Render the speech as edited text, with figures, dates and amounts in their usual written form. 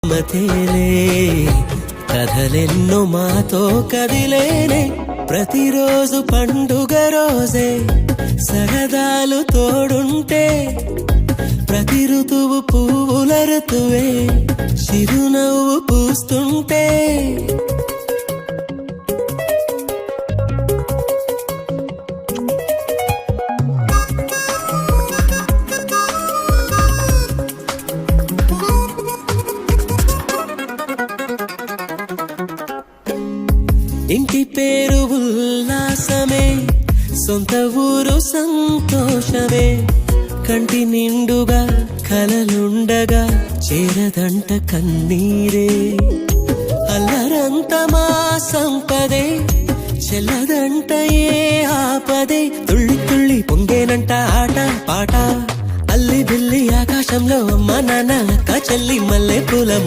మతేలే కథలెన్నో మాతో కదిలేనే ప్రతిరోజు పండుగ రోజే సరదాలు తోడుంటే ప్రతి ఋతువు పువ్వుల ఋతువే చిరునవ్వు పూస్తుంటే ఇంటి పేరు ఉల్లాసమే సొంత ఊరు సంతోషమే కంటి నిండుగా కలలుండగా చేరదంట కన్నీరే అల్లరంత మా సంపదే చెల్లదంట ఏ ఆపదే తుళ్ళి తుళ్ళి పొంగేనంట ఆట పాట అల్లి బిల్లి ఆకాశంలో అమ్మ నాన్న అక్క చెల్లి మల్లె పూల